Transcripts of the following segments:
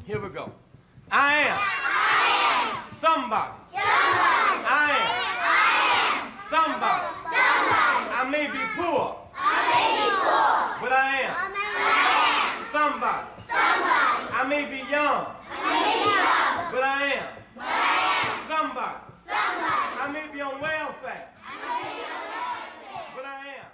Here we go. I am somebody. I am somebody. I may be poor. But I am somebody. I may be young. But I am somebody. I may be on welfare. But I am.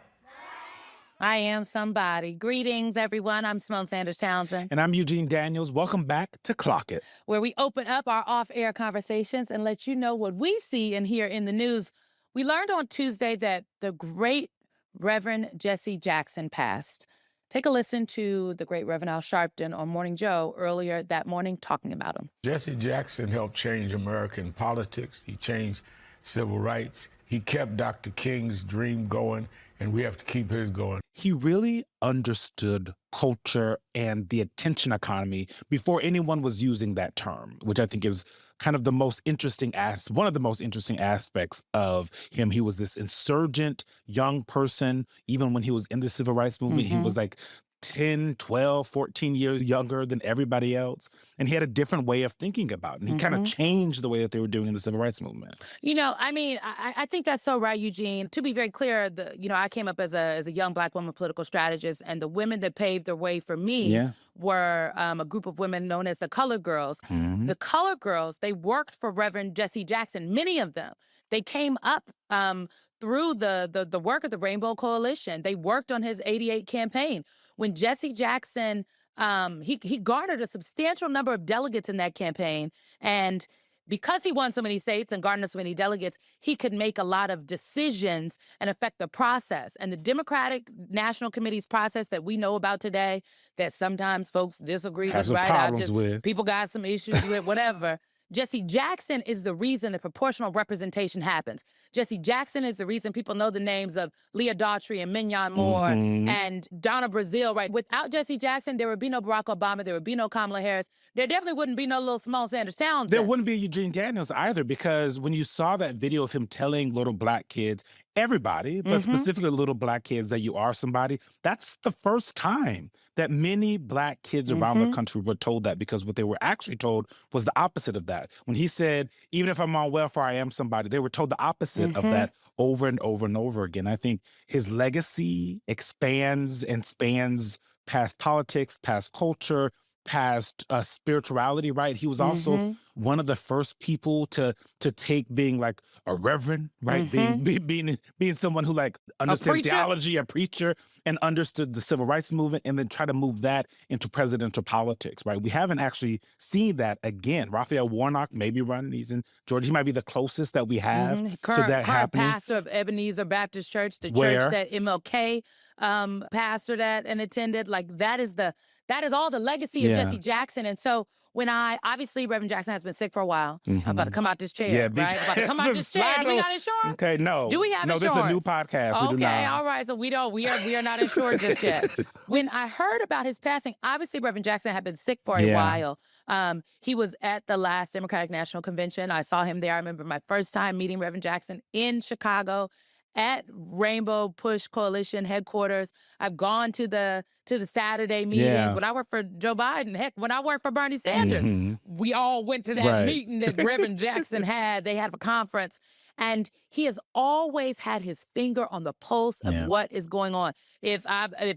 I am somebody. Greetings, everyone. I'm Simone Sanders Townsend. And I'm Eugene Daniels. Welcome back to Clock It, where we open up our off-air conversations and let you know what we see and hear in the news. We learned on Tuesday that the great Reverend Jesse Jackson passed. Take a listen to the great Reverend Al Sharpton on Morning Joe earlier that morning talking about him. Jesse Jackson helped change American politics. He changed civil rights. He kept Dr. King's dream going, and we have to keep his going. He really understood culture and the attention economy before anyone was using that term, which I think is kind of the most interesting one of the most interesting aspects of him. He was this insurgent young person. Even when he was in the civil rights movement, he was like 10, 12, 14 years younger than everybody else. And he had a different way of thinking about it. And he kind of changed the way that they were doing in the civil rights movement. You know, I mean, I think that's so right, Eugene. To be very clear, I came up as a young Black woman political strategist, and the women that paved the way for me were a group of women known as the Colored Girls. The Colored Girls, they worked for Reverend Jesse Jackson, many of them. They came up through the work of the Rainbow Coalition. They worked on his 88 campaign. When Jesse Jackson, he garnered a substantial number of delegates in that campaign. And because he won so many states and garnered so many delegates, he could make a lot of decisions and affect the process. And the Democratic National Committee's process that we know about today, that sometimes folks disagree with, right? People got some issues with, whatever. Jesse Jackson is the reason the proportional representation happens. Jesse Jackson is the reason people know the names of Leah Daughtry and Mignon Moore and Donna Brazile, right? Without Jesse Jackson, there would be no Barack Obama, there would be no Kamala Harris. There definitely wouldn't be no little Simone Sanders Townsend. There wouldn't be Eugene Daniels either, because when you saw that video of him telling little Black kids, everybody, but specifically little Black kids, that you are somebody, that's the first time that many Black kids around the country were told that, because what they were actually told was the opposite of that. When he said, even if I'm on welfare, I am somebody, they were told the opposite of that over and over and over again. I think his legacy expands and spans past politics, past culture, past spirituality, right? He was also one of the first people to take being like a reverend, right? Being someone who like understood theology, a preacher, and understood the civil rights movement, and then try to move that into presidential politics, right? We haven't actually seen that again. Raphael Warnock may be running. He's in Georgia. He might be the closest that we have to that happening. Pastor of Ebenezer Baptist Church, the church that MLK pastored at and attended. Like that is all the legacy of Jesse Jackson. And so when obviously Reverend Jackson has been sick for a while. I'm about to come out this chair, right? About to come out this chair. Do we got insurance? Okay, no. Do we have insurance? No, this is a new podcast. We do not. All right. So we are not insured just yet. When I heard about his passing, obviously Reverend Jackson had been sick for a while. He was at the last Democratic National Convention. I saw him there. I remember my first time meeting Reverend Jackson in Chicago at Rainbow Push Coalition headquarters. I've gone to the Saturday meetings. When I worked for Joe Biden, heck, when I worked for Bernie Sanders, we all went to that meeting that Reverend Jackson had. They had a conference. And he has always had his finger on the pulse of what is going on. If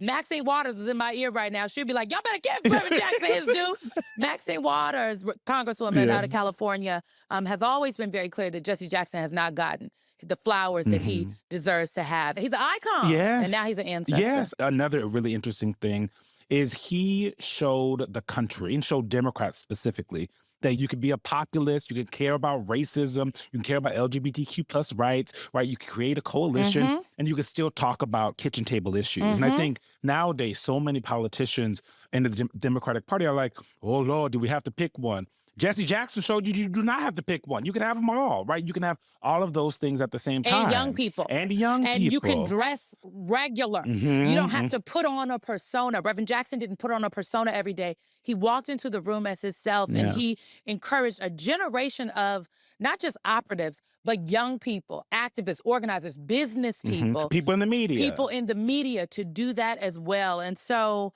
Maxine Waters was in my ear right now, she'd be like, y'all better give Reverend Jackson his due. Maxine Waters, Congresswoman out of California, has always been very clear that Jesse Jackson has not gotten the flowers that he deserves to have. He's an icon. Yes. And now he's an ancestor. Yes. Another really interesting thing is he showed the country, and showed Democrats specifically, that you could be a populist, you can care about racism, you can care about LGBTQ plus rights, right? You can create a coalition, and you can still talk about kitchen table issues. And I think nowadays, so many politicians in the Democratic Party are like, oh Lord, do we have to pick one? Jesse Jackson showed you do not have to pick one. You can have them all, right? You can have all of those things at the same time. And young people. And young people. And you can dress regular. You don't have to put on a persona. Reverend Jackson didn't put on a persona every day. He walked into the room as himself, and he encouraged a generation of not just operatives, but young people, activists, organizers, business people. People in the media. People in the media to do that as well. And so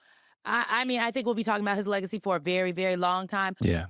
I mean, I think we'll be talking about his legacy for a very, very long time. Yeah.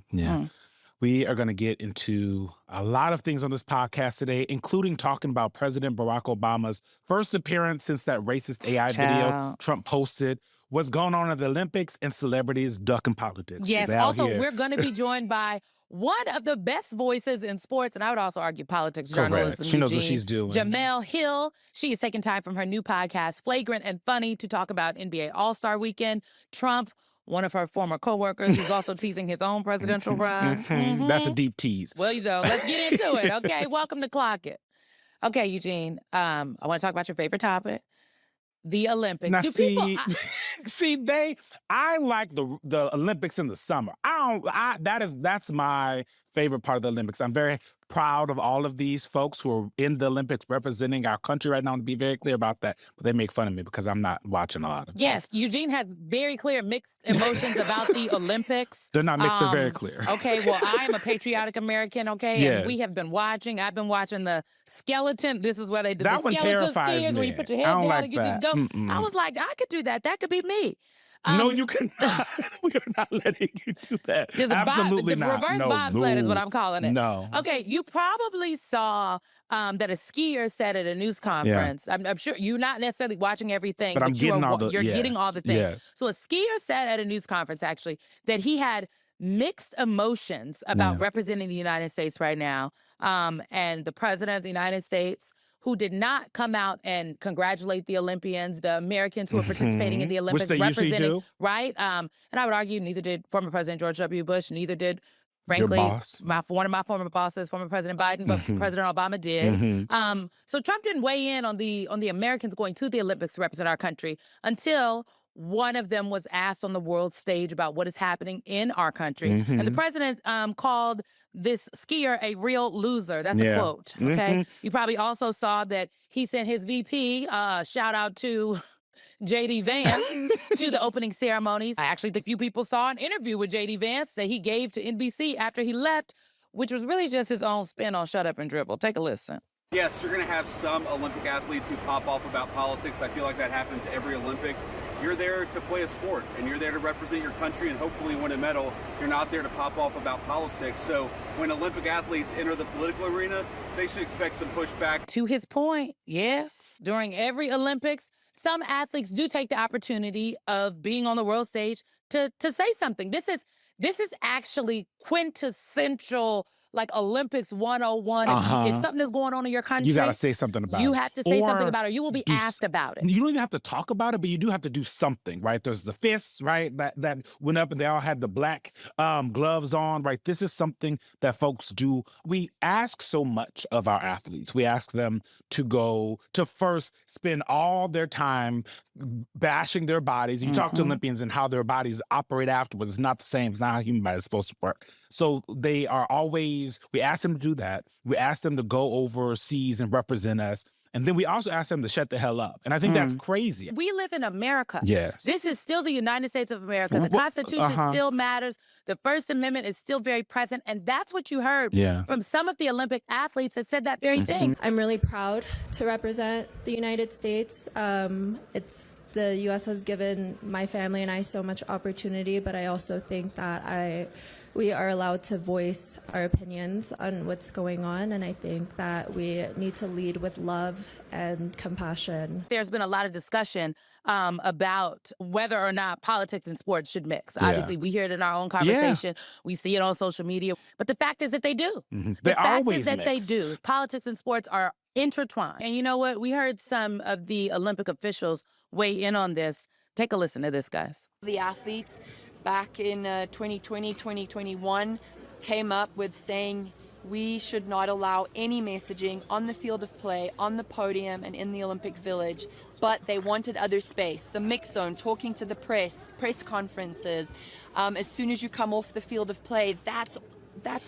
We are going to get into a lot of things on this podcast today, including talking about President Barack Obama's first appearance since that racist AI video Trump posted, what's going on at the Olympics, and celebrities ducking politics. Yes, also, we're going to be joined by one of the best voices in sports, and I would also argue politics journalism. She knows what she's doing. Jemele Hill. She is taking time from her new podcast, Flagrant and Funny, to talk about NBA All-Star Weekend, Trump, one of her former coworkers who's also teasing his own presidential run. That's a deep tease. Well, let's get into it, okay? Welcome to Clock It. Okay, Eugene, I want to talk about your favorite topic, the Olympics. Now, I like the Olympics in the summer. That's my favorite part of the Olympics. I'm very proud of all of these folks who are in the Olympics representing our country right now, to be very clear about that. But they make fun of me because I'm not watching a lot of it. Yes, Eugene has very clear mixed emotions about the Olympics. They're not mixed, they're very clear. Okay, well, I am a patriotic American, okay? Yes. And we have been watching. I've been watching the skeleton. This is where they do that the one skeleton terrifies skiers me. where you put your head down like and get that. this go. I was like, I could do that. That could be me. No, you cannot. We are not letting you do that. Absolutely not. Reverse bobsled is what I'm calling it. No. Okay, you probably saw that a skier said at a news conference. I'm sure you're not necessarily watching everything, but you're getting all the things. Yes. So a skier said at a news conference, actually, that he had mixed emotions about representing the United States right now. And the president of the United States, who did not come out and congratulate the Olympians, the Americans who are participating in the Olympics, which they usually do, right? And I would argue neither did former President George W. Bush, neither did, frankly, one of my former bosses, former President Biden, but President Obama did. So Trump didn't weigh in on the Americans going to the Olympics to represent our country until one of them was asked on the world stage about what is happening in our country. And the president called this skier a real loser. That's a quote, okay? You probably also saw that he sent his VP, shout out to J.D. Vance, to the opening ceremonies. I actually think few people saw an interview with J.D. Vance that he gave to NBC after he left, which was really just his own spin on Shut Up and Dribble. Take a listen. Yes, you're going to have some Olympic athletes who pop off about politics. I feel like that happens every Olympics. You're there to play a sport, and you're there to represent your country and hopefully win a medal. You're not there to pop off about politics. So when Olympic athletes enter the political arena, they should expect some pushback. To his point, yes, during every Olympics, some athletes do take the opportunity of being on the world stage to say something. This is actually quintessential, like Olympics 101. If something is going on in your country, you got to say something about it. You have to say something about it, or you will be asked about it. You don't even have to talk about it, but you do have to do something, right? There's the fists, right? That went up and they all had the black gloves on, right? This is something that folks do. We ask so much of our athletes. We ask them to go to first spend all their time bashing their bodies. You talk to Olympians and how their bodies operate afterwards. It's not the same. It's not how human body is supposed to work. So they are always, we ask them to do that. We ask them to go overseas and represent us. And then we also ask them to shut the hell up. And I think that's crazy. We live in America. Yes. This is still the United States of America. The Constitution still matters. The First Amendment is still very present. And that's what you heard from some of the Olympic athletes that said that very thing. I'm really proud to represent the United States. The U.S. has given my family and I so much opportunity, but I also think that we are allowed to voice our opinions on what's going on, and I think that we need to lead with love and compassion. There's been a lot of discussion about whether or not politics and sports should mix. Obviously, we hear it in our own conversation. We see it on social media. But the fact is that they do. They always they do. Politics and sports are intertwined. And you know what? We heard some of the Olympic officials weigh in on this. Take a listen to this, guys. The athletes back in 2020, 2021 came up with saying we should not allow any messaging on the field of play, on the podium, and in the Olympic Village. But they wanted other space, the mix zone, talking to the press conferences. As soon as you come off the field of play, that's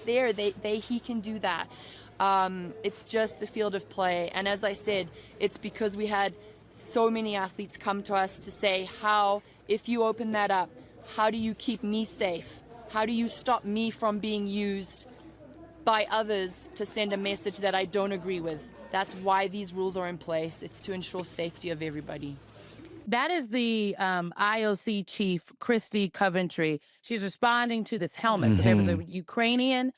there. He can do that. It's just the field of play. And as I said, it's because we had so many athletes come to us to say, how, if you open that up, how do you keep me safe? How do you stop me from being used by others to send a message that I don't agree with? That's why these rules are in place. It's to ensure safety of everybody. That is the IOC chief, Christy Coventry. She's responding to this helmet. So there was a Ukrainian.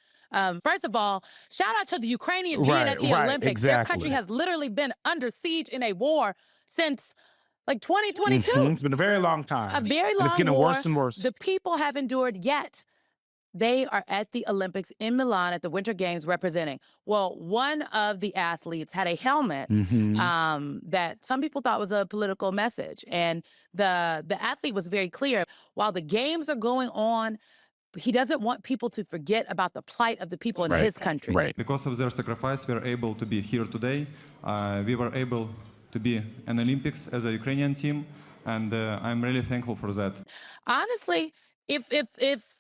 First of all, shout out to the Ukrainians being at the Olympics. Exactly. Their country has literally been under siege in a war since like 2022. It's been a very long time. A very long And it's getting war. worse and worse. The people have endured, yet they are at the Olympics in Milan at the Winter Games representing. Well, one of the athletes had a helmet that some people thought was a political message. And the athlete was very clear. While the games are going on, he doesn't want people to forget about the plight of the people in his country. Right. Because of their sacrifice, we are able to be here today. We were able to be in Olympics as a Ukrainian team, and I'm really thankful for that. Honestly, if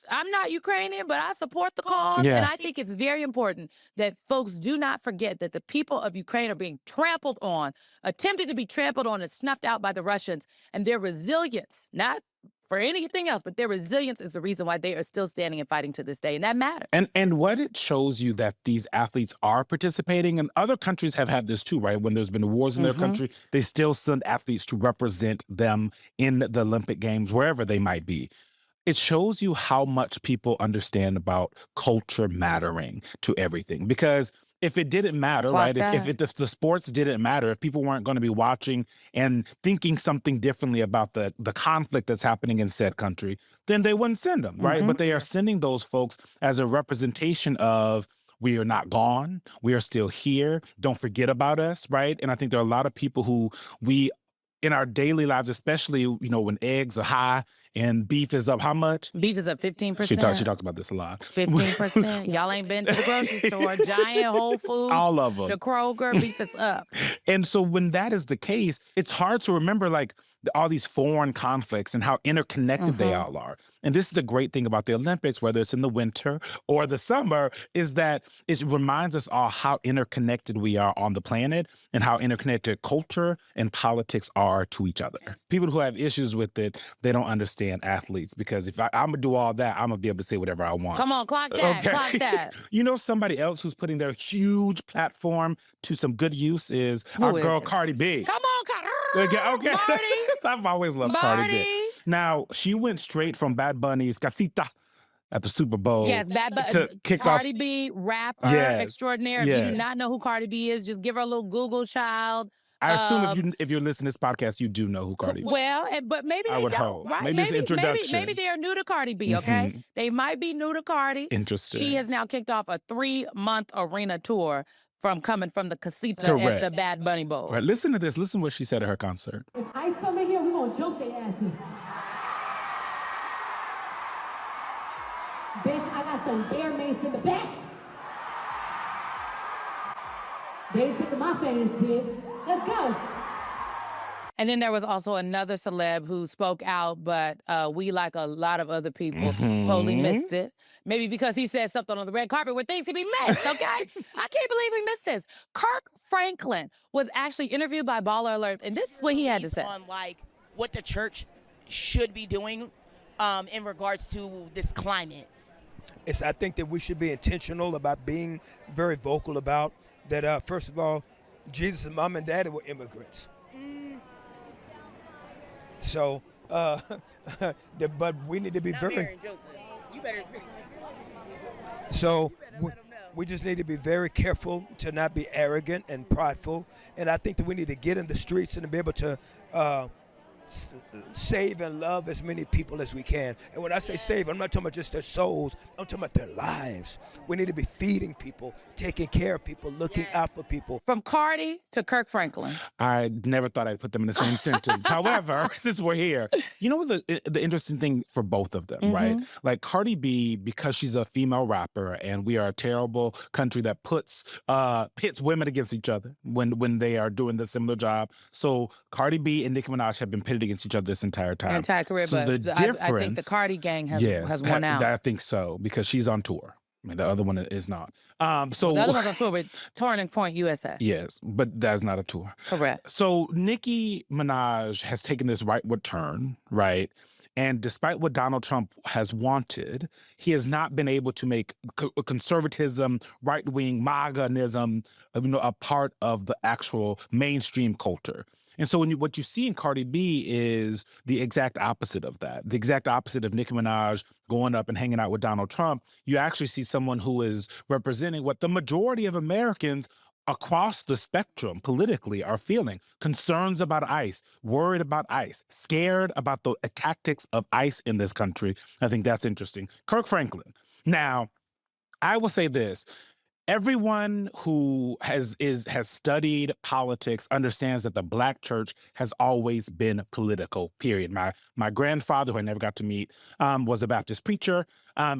I'm not Ukrainian, but I support the cause, and I think it's very important that folks do not forget that the people of Ukraine are being trampled on, attempting to be trampled on and snuffed out by the Russians, and their resilience, not for anything else, but their resilience is the reason why they are still standing and fighting to this day, and that matters. And what it shows you that these athletes are participating, and other countries have had this too, right? When there's been wars in their country, they still send athletes to represent them in the Olympic Games, wherever they might be. It shows you how much people understand about culture mattering to everything. Because if it didn't matter, right? If the sports didn't matter, if people weren't going to be watching and thinking something differently about the conflict that's happening in said country, then they wouldn't send them, right? But they are sending those folks as a representation of, we are not gone, we are still here, don't forget about us, right? And I think there are a lot of people who in our daily lives, especially, when eggs are high and beef is up, how much? Beef is up 15%. She talks about this a lot. 15%. Y'all ain't been to the grocery store. Giant, Whole Foods. All of them. The Kroger, beef is up. And so when that is the case, it's hard to remember all these foreign conflicts and how interconnected they all are. And this is the great thing about the Olympics, whether it's in the winter or the summer, is that it reminds us all how interconnected we are on the planet and how interconnected culture and politics are to each other. People who have issues with it, they don't understand athletes, because if I'm going to do all that, I'm going to be able to say whatever I want. Come on, clock that, clock that. Somebody else who's putting their huge platform to some good use is our girl Cardi B. Come on, Okay. Cardi. I've always loved Cardi B. Now, she went straight from Bad Bunny's Casita at the Super Bowl. Yes, to kick Cardi off. B, rapper extraordinaire. If you do not know who Cardi B is, just give her a little Google, child. I assume if you're listening to this podcast, you do know who Cardi B is. Well, but maybe they don't. Hope. Right? Maybe it's an introduction. Maybe they are new to Cardi B, okay? They might be new to Cardi. Interesting. She has now kicked off a 3-month arena tour coming from the Casita at the Bad Bunny Bowl. Right, listen to this. Listen to what she said at her concert. If ICE come in here, we're going to jump their asses. Bitch, I got some bear mace in the back. They ain't taking my fans, bitch. Let's go. And then there was also another celeb who spoke out, but we, like a lot of other people, totally missed it. Maybe because he said something on the red carpet where things can be missed, okay? I can't believe we missed this. Kirk Franklin was actually interviewed by Baller Alert, and this is what he had to say. On what the church should be doing in regards to this climate. I think that we should be intentional about being very vocal about that. First of all, Jesus' mom and daddy were immigrants. So, but we need to be very. Mary and Joseph. You better. So we just need to be very careful to not be arrogant and prideful, and I think that we need to get in the streets and to be able to save and love as many people as we can. And when I say save, I'm not talking about just their souls, I'm talking about their lives. We need to be feeding people, taking care of people, looking out for people. From Cardi to Kirk Franklin. I never thought I'd put them in the same sentence. However, since we're here, you know what the interesting thing for both of them, right? Like Cardi B, because she's a female rapper, and we are a terrible country that pits women against each other when they are doing the similar job. So Cardi B and Nicki Minaj have been pitted against each other this entire time. Entire career, so but I think the Cardi gang has won out. I think so, because she's on tour. I mean, the other one is not. The other one's on tour with Turning Point USA. Yes, but that's not a tour. Correct. So Nicki Minaj has taken this rightward turn, right? And despite what Donald Trump has wanted, he has not been able to make conservatism, right-wing MAGA-nism, a part of the actual mainstream culture. And so what you see in Cardi B is the exact opposite of that. The exact opposite of Nicki Minaj going up and hanging out with Donald Trump. You actually see someone who is representing what the majority of Americans across the spectrum politically are feeling: concerns about ICE, worried about ICE, scared about the tactics of ICE in this country. I think that's interesting. Kirk Franklin. Now, I will say this. Everyone who has studied politics understands that the Black church has always been political, period. My grandfather, who I never got to meet, was a Baptist preacher.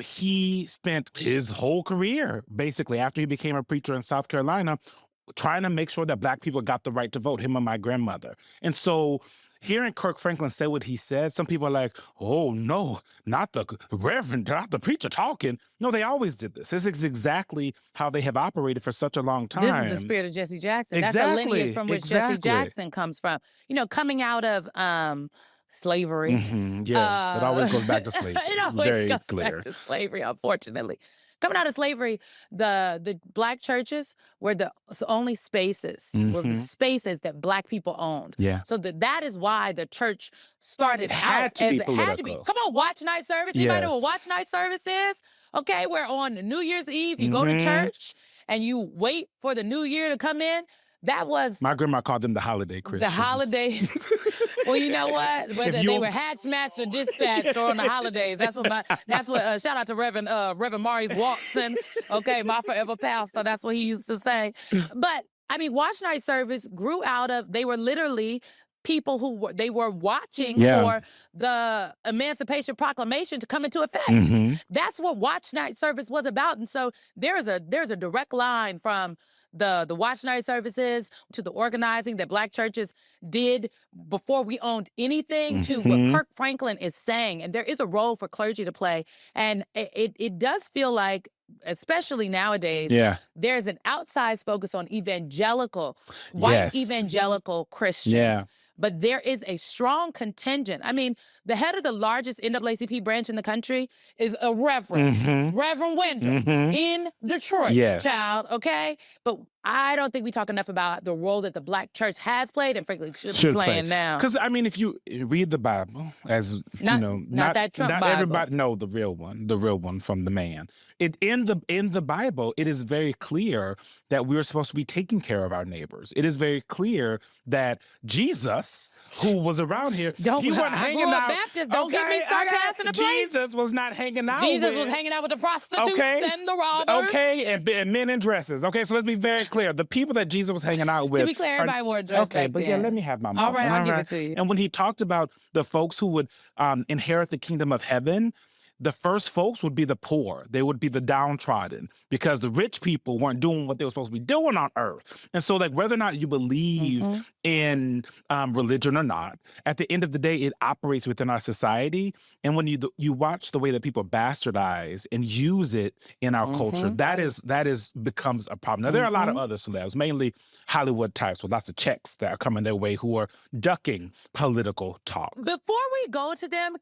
He spent his whole career, basically, after he became a preacher in South Carolina, trying to make sure that Black people got the right to vote, him and my grandmother. And so hearing Kirk Franklin say what he said, some people are like, oh, no, not the reverend, not the preacher talking. No, they always did this. This is exactly how they have operated for such a long time. This is the spirit of Jesse Jackson. That's the lineage from which Jesse Jackson comes from. You know, coming out of slavery. Yes, it always goes back to slavery. It always goes back to slavery, unfortunately. Coming out of slavery, the Black churches were the only spaces, were the spaces that Black people owned. Yeah. So that is why the church started had to be political. Come on, watch night service. Anybody know what watch night service is? Okay, where on New Year's Eve, you go to church and you wait for the new year to come in. That was... My grandma called them the holiday Christians. The holidays. Well, you know what? Whether they were hatched, matched, or dispatched or on the holidays. That's what shout out to Reverend Maurice Watson. Okay, my forever pastor. That's what he used to say. But, I mean, watch night service grew out of, they were literally people who they were watching for the Emancipation Proclamation to come into effect. That's what watch night service was about. And so there's a direct line from the watch night services to the organizing that Black churches did before we owned anything to what Kirk Franklin is saying. And there is a role for clergy to play. And it does feel like, especially nowadays, there's an outsized focus on evangelical, white evangelical Christians. Yeah. But there is a strong contingent. I mean, the head of the largest NAACP branch in the country is a reverend, Reverend Wendell, in Detroit, child, okay? But I don't think we talk enough about the role that the Black church has played and frankly should be playing now. Because, I mean, if you read the Bible, as you know, not that Trump Bible. Everybody, no, the real one from the man. In the Bible, it is very clear that we're supposed to be taking care of our neighbors. It is very clear that Jesus, who was around here, he wasn't hanging out. Baptist, don't get me start passing the plate. Jesus was not hanging out. Jesus was hanging out with the prostitutes and the robbers. Okay, and men in dresses. Okay, so let's be very clear. The people that Jesus was hanging out with. To be clear, everybody wore a dress. Okay, but then. Let me have my moment. All right, I'll give it to you. And when he talked about the folks who would inherit the kingdom of heaven, the first folks would be the poor. They would be the downtrodden because the rich people weren't doing what they were supposed to be doing on earth. And so, like, whether or not you believe in religion or not, at the end of the day, it operates within our society. And when you watch the way that people bastardize and use it in our culture, that becomes a problem. Now, there are a lot of other celebs, mainly Hollywood types with lots of checks that are coming their way who are ducking political talk. Before we go to them,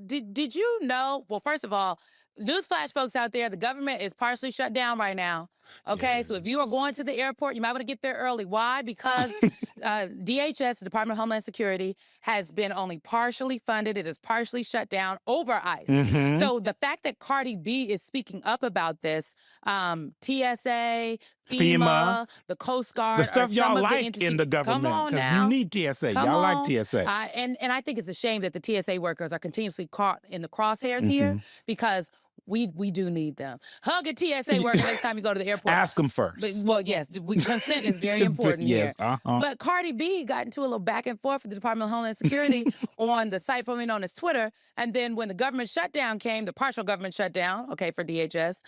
did you know, well, first of all, newsflash folks out there, the government is partially shut down right now. Okay, so if you are going to the airport, you might want to get there early. Why? Because DHS, the Department of Homeland Security, has been only partially funded. It is partially shut down over ICE. So the fact that Cardi B is speaking up about this, TSA, FEMA, the Coast Guard, the stuff y'all like in the government. Come on now. You need TSA. Y'all like TSA. And I think it's a shame that the TSA workers are continuously caught in the crosshairs here because we do need them. Hug a TSA worker next time you go to the airport. Ask them first. But, well, yes, consent is very important here. Yes, But Cardi B got into a little back and forth with the Department of Homeland Security on the site formerly known as Twitter. And then when the government shutdown came, the partial government shutdown, okay, for DHS,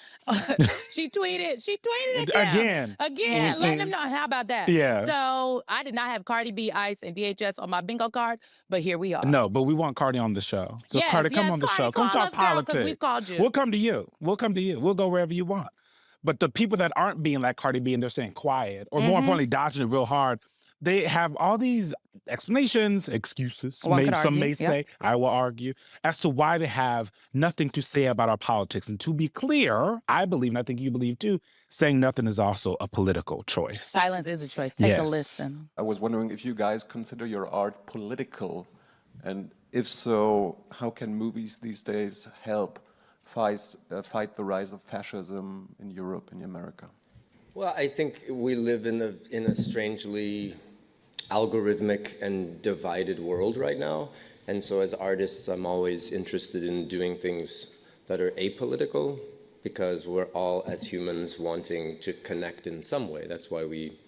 she tweeted it down. Again, letting them know. How about that? Yeah. So I did not have Cardi B, ICE, and DHS on my bingo card, but here we are. No, but we want Cardi on the show. So yes, Cardi, come on the show. Come talk politics. We've called you. We'll come to you. We'll come to you. We'll go wherever you want. But the people that aren't being like Cardi B and they're saying quiet, or more importantly, dodging it real hard, they have all these explanations, excuses, One could some argue, may yep. say, I will argue, as to why they have nothing to say about our politics. And to be clear, I believe, and I think you believe too, saying nothing is also a political choice. Silence is a choice. Take a Yes. listen. I was wondering if you guys consider your art political, and if so, how can movies these days help fight the rise of fascism in Europe and America? Well, I think we live in a strangely algorithmic and divided world right now. And so as artists, I'm always interested in doing things that are apolitical, because we're all, as humans, wanting to connect in some way. That's why we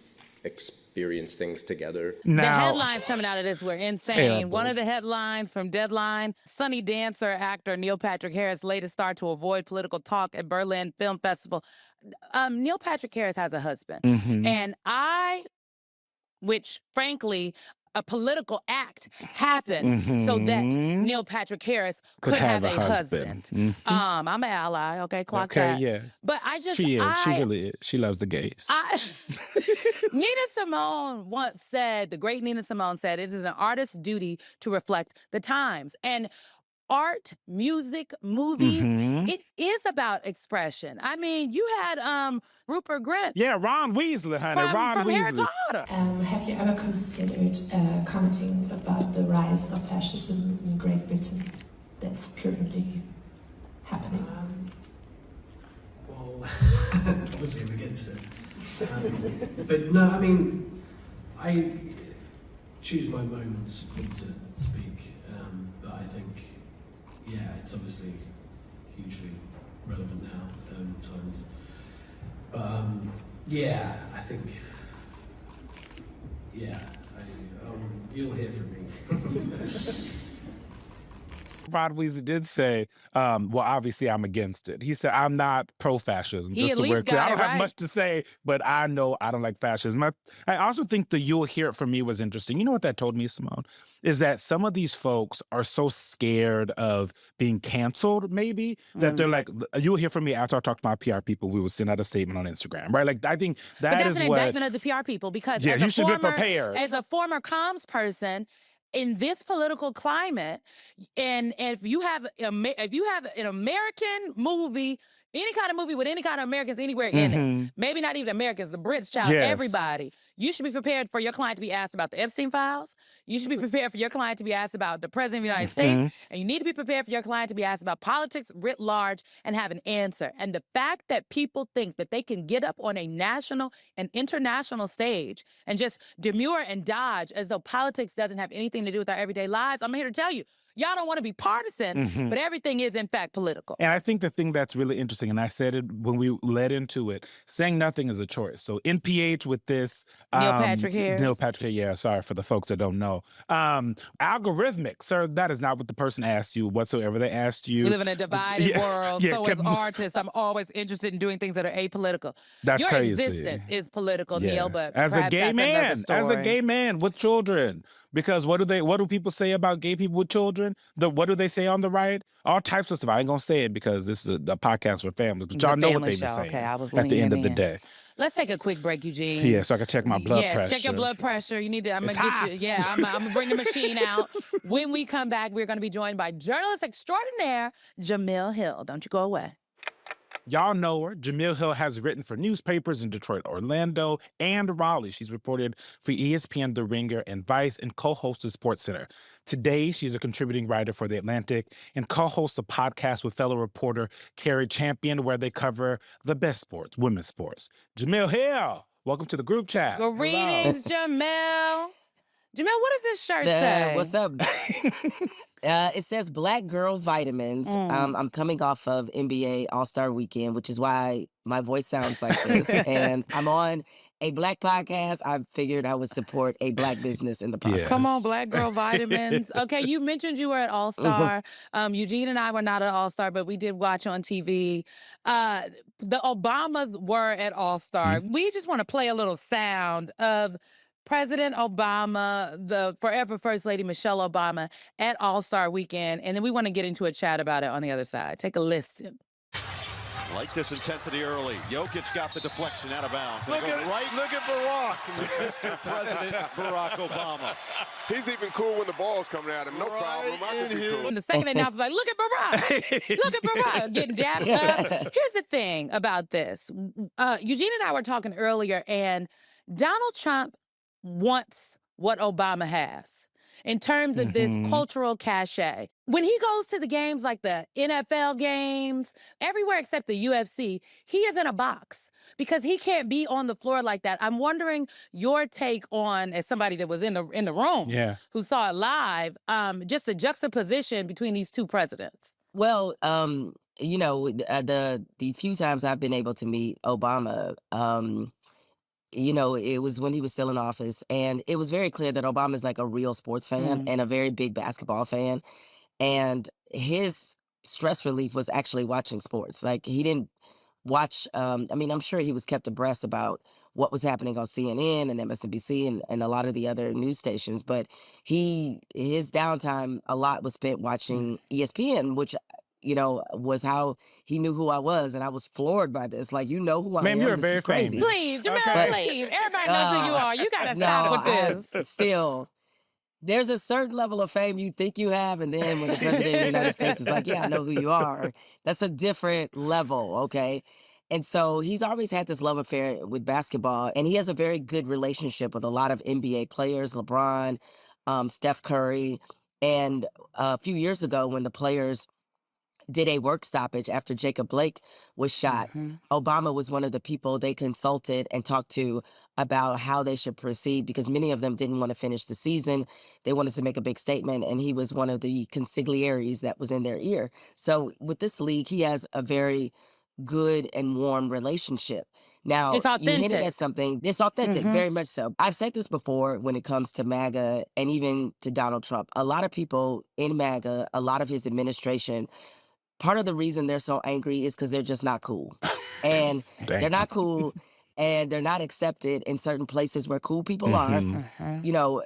experience things together. The headlines coming out of this were insane. Terrible. One of the headlines from Deadline, Sunny dancer actor Neil Patrick Harris laid a star to avoid political talk at Berlin Film Festival. Neil Patrick Harris has a husband. Mhm. And which frankly, a political act happened so that Mhm. Neil Patrick Harris could have a husband. Mhm. I'm an ally, okay, clock Okay, that. yes. But I just, She is. She really is. She loves the gays. Nina Simone once said, the great Nina Simone said, it is an artist's duty to reflect the times. And art, music, movies, Mhm. it is about expression. I mean, you had Rupert Grint Yeah, Ron Weasley, honey. Ron from Harry Weasley. Potter. Have you ever considered commenting about the rise of fascism in Great Britain that's currently happening? Well, obviously I'm against it. But no, I mean, I choose my moments when to speak. But I think, yeah, it's obviously hugely relevant now times. But yeah, I think, yeah, you'll hear from me. Ron Weasley did say, well, obviously I'm against it. He said, I'm not pro-fascism. He Just at so we're least clear. got I don't it have right. much to say, but I know I don't like fascism. I also think the You'll Hear It From Me was interesting. You know what that told me, Simone? Is that some of these folks are so scared of being canceled, maybe, that they're like, you'll hear from me after I talk to my PR people, we will send out a statement on Instagram, right? Like, I think But that's is an what... indictment of the PR people, because Yeah, as you a should be former, prepared. as a former comms person, in this political climate, and if you have an American movie, any kind of movie with any kind of Americans anywhere in it, Mhm. maybe not even Americans, the Brits, child, Yes. everybody, you should be prepared for your client to be asked about the Epstein files. You should be prepared for your client to be asked about the President of the United Mhm. States. And you need to be prepared for your client to be asked about politics writ large and have an answer. And the fact that people think that they can get up on a national and international stage and just demur and dodge as though politics doesn't have anything to do with our everyday lives, I'm here to tell you, y'all don't want to be partisan, Mhm. but everything is in fact political. And I think the thing that's really interesting, and I said it when we led into it, saying nothing is a choice. So NPH with this... Neil Patrick Harris. Neil Patrick, yeah, sorry for the folks that don't know. Algorithmic, sir, that is not what the person asked you whatsoever. They asked you... We live in a divided Yeah, world. yeah, So as can- artists, I'm always interested in doing things that are apolitical. That's Your crazy. existence is political, Neil, Yes. but as a perhaps gay that's another man, story. with children, because what do people say about gay people with children? What do they say on the right? All types of stuff. I ain't gonna say it because this is a podcast for families, but It's a y'all know what family they've been show. saying. Okay, I was at the end of leaning the in. day. Let's take a quick break, Eugene. Yeah, so I can check my blood pressure. Check your blood pressure. You need to, I'm It's gonna high. get you, yeah, I'm gonna bring the machine out. When we come back, we're gonna be joined by journalist extraordinaire, Jamil Hill. Don't you go away. Y'all know her. Jamil Hill has written for newspapers in Detroit, Orlando, and Raleigh. She's reported for ESPN, The Ringer, and Vice, and co-hosts SportsCenter. Today, she's a contributing writer for The Atlantic and co-hosts a podcast with fellow reporter Carrie Champion, where they cover the best sports, women's sports. Jamil Hill, welcome to the group chat. Greetings, Jamel. Jamel, what does this shirt say? What's up? It says Black Girl Vitamins. I'm coming off of NBA All-Star Weekend, which is why my voice sounds like this. And I'm on a Black podcast. I figured I would support a Black business in the process. Come on, Black Girl Vitamins. Okay, you mentioned you were at All-Star. Eugene and I were not at All-Star, but we did watch on TV. The Obamas were at All-Star. We just want to play a little sound of President Obama, the forever First Lady Michelle Obama at All-Star Weekend, and then we want to get into a chat about it on the other side. Take a listen. Like this intensity early. Jokic got the deflection out of bounds. Look at Barack. Mr. President Barack Obama. He's even cool when the ball's coming at him. No problem. I can be cool. And the second announcer's like, look at Barack. Look at Barack getting jabbed up. Here's the thing about this. Eugene and I were talking earlier, and Donald Trump wants what Obama has in terms of this cultural cachet. When he goes to the games like the NFL games, everywhere except the UFC, he is in a box because he can't be on the floor like that. I'm wondering your take on, as somebody that was in the room, who saw it live, just a juxtaposition between these two presidents. Well, you know, the few times I've been able to meet Obama, you know, it was when he was still in office, and it was very clear that Obama is like a real sports fan and a very big basketball fan. And his stress relief was actually watching sports. Like, he didn't watch, I mean, I'm sure he was kept abreast about what was happening on CNN and MSNBC and a lot of the other news stations, but his downtime a lot was spent watching ESPN, which, you know, was how he knew who I was, and I was floored by this. Like, you know who I am. Ma'am, you're This very is crazy. famous. Please, Jamel, please. Everybody knows who you are. You got to stop with this. Still, there's a certain level of fame you think you have, and then when the president of the United States is like, yeah, I know who you are, that's a different level, okay? And so he's always had this love affair with basketball, and he has a very good relationship with a lot of NBA players, LeBron, Steph Curry. And a few years ago, when the players did a work stoppage after Jacob Blake was shot, Obama was one of the people they consulted and talked to about how they should proceed, because many of them didn't want to finish the season. They wanted to make a big statement, and he was one of the consigliaries that was in their ear. So with this league, he has a very good and warm relationship. Now, It's you hinted authentic. at something. It's authentic, very much so. I've said this before when it comes to MAGA and even to Donald Trump. A lot of people in MAGA, a lot of his administration, part of the reason they're so angry is because they're just not cool. And they're not cool, and they're not accepted in certain places where cool people are. You know,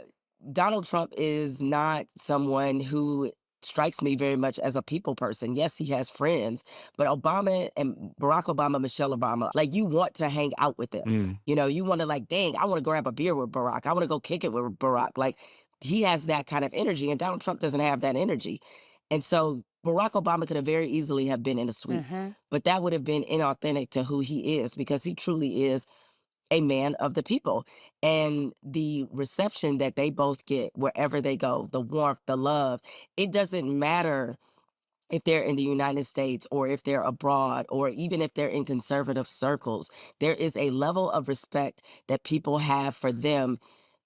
Donald Trump is not someone who strikes me very much as a people person. Yes, he has friends, but Obama and Barack Obama, Michelle Obama, like, you want to hang out with them. You know, you want to, like, dang, I want to grab a beer with Barack. I want to go kick it with Barack. Like, he has that kind of energy, and Donald Trump doesn't have that energy. And so Barack Obama could have very easily have been in a suite, but that would have been inauthentic to who he is, because he truly is a man of the people. And the reception that they both get wherever they go, the warmth, the love, it doesn't matter if they're in the United States or if they're abroad or even if they're in conservative circles. There is a level of respect that people have for them